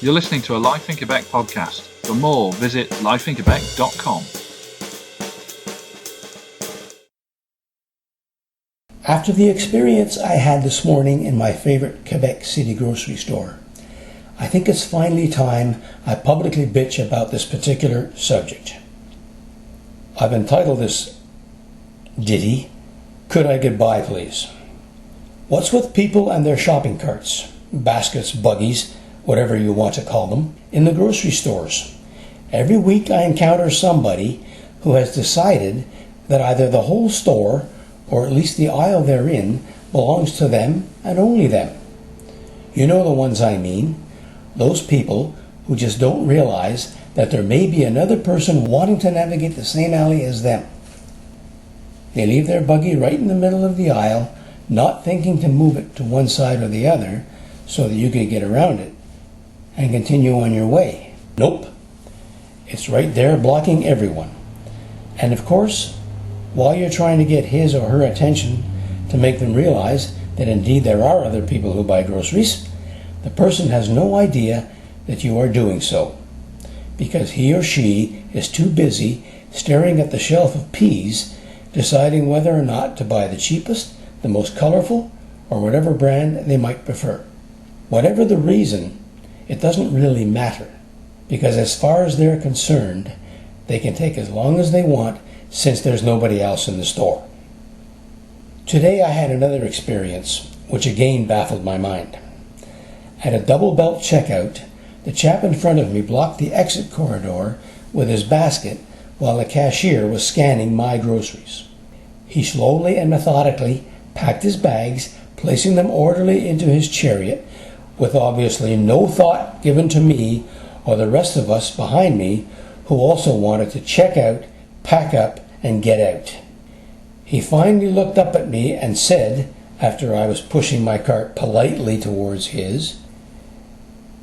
You're listening to a Life in Quebec podcast. For more, visit lifeinquebec.com. After the experience I had this morning in my favorite Quebec City grocery store, I think it's finally time I publicly bitch about this particular subject. I've entitled this ditty, Could I Get By Please? What's with people and their shopping carts, baskets, buggies, whatever you want to call them, in the grocery stores? Every week I encounter somebody who has decided that either the whole store, or at least the aisle they're in, belongs to them and only them. You know the ones I mean. Those people who just don't realize that there may be another person wanting to navigate the same alley as them. They leave their buggy right in the middle of the aisle, not thinking to move it to one side or the other so that you can get around it and continue on your way. Nope. It's right there blocking everyone. And of course, while you're trying to get his or her attention to make them realize that indeed there are other people who buy groceries, the person has no idea that you are doing so, because he or she is too busy staring at the shelf of peas, deciding whether or not to buy the cheapest, the most colorful, or whatever brand they might prefer. Whatever the reason, it doesn't really matter, because as far as they're concerned, they can take as long as they want since there's nobody else in the store. Today I had another experience, which again baffled my mind. At a double belt checkout, the chap in front of me blocked the exit corridor with his basket while the cashier was scanning my groceries. He slowly and methodically packed his bags, placing them orderly into his chariot, with obviously no thought given to me or the rest of us behind me who also wanted to check out, pack up, and get out. He finally looked up at me and said, after I was pushing my cart politely towards his,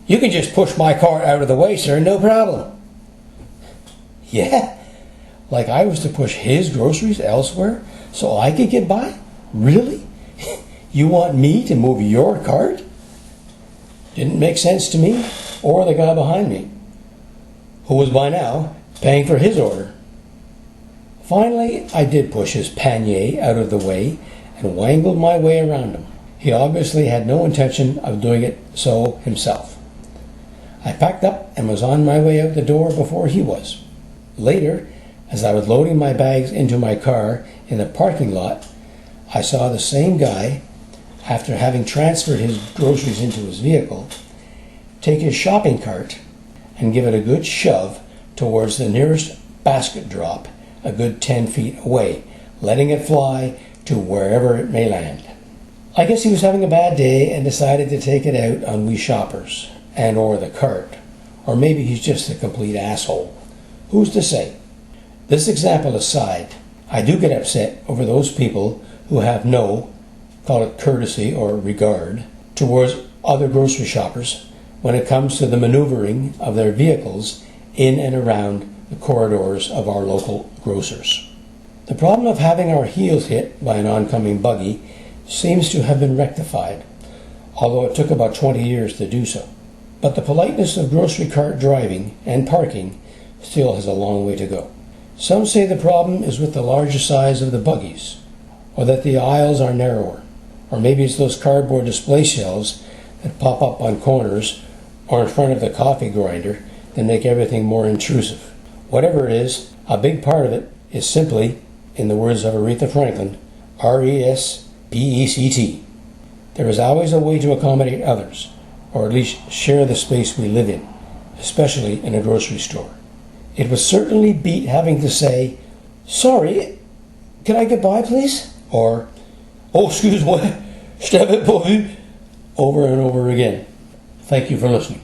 "You can just push my cart out of the way, sir, no problem." Yeah? Like I was to push his groceries elsewhere so I could get by? Really? You want me to move your cart? Didn't make sense to me or the guy behind me, who was by now paying for his order. Finally, I did push his panier out of the way and wangled my way around him. He obviously had no intention of doing it so himself. I packed up and was on my way out the door before he was. Later, as I was loading my bags into my car in the parking lot, I saw the same guy, after having transferred his groceries into his vehicle, take his shopping cart and give it a good shove towards the nearest basket drop, a good 10 feet away, letting it fly to wherever it may land. I guess he was having a bad day and decided to take it out on we shoppers and or the cart. Or maybe he's just a complete asshole. Who's to say? This example aside, I do get upset over those people who have no, call it courtesy or regard, towards other grocery shoppers when it comes to the maneuvering of their vehicles in and around the corridors of our local grocers. The problem of having our heels hit by an oncoming buggy seems to have been rectified, although it took about 20 years to do so. But the politeness of grocery cart driving and parking still has a long way to go. Some say the problem is with the larger size of the buggies, or that the aisles are narrower, or maybe it's those cardboard display shelves that pop up on corners or in front of the coffee grinder that make everything more intrusive. Whatever it is, a big part of it is simply, in the words of Aretha Franklin, RESPECT. There is always a way to accommodate others, or at least share the space we live in, especially in a grocery store. It would certainly beat having to say, "Sorry, can I get by, please?" Or, "Oh, excuse-moi, je t'avais pas vu," over and over again. Thank you for listening.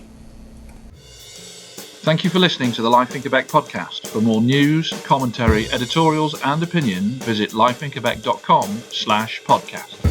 Thank you for listening to the Life in Quebec podcast. For more news, commentary, editorials, and opinion, visit lifeinquebec.com/podcast.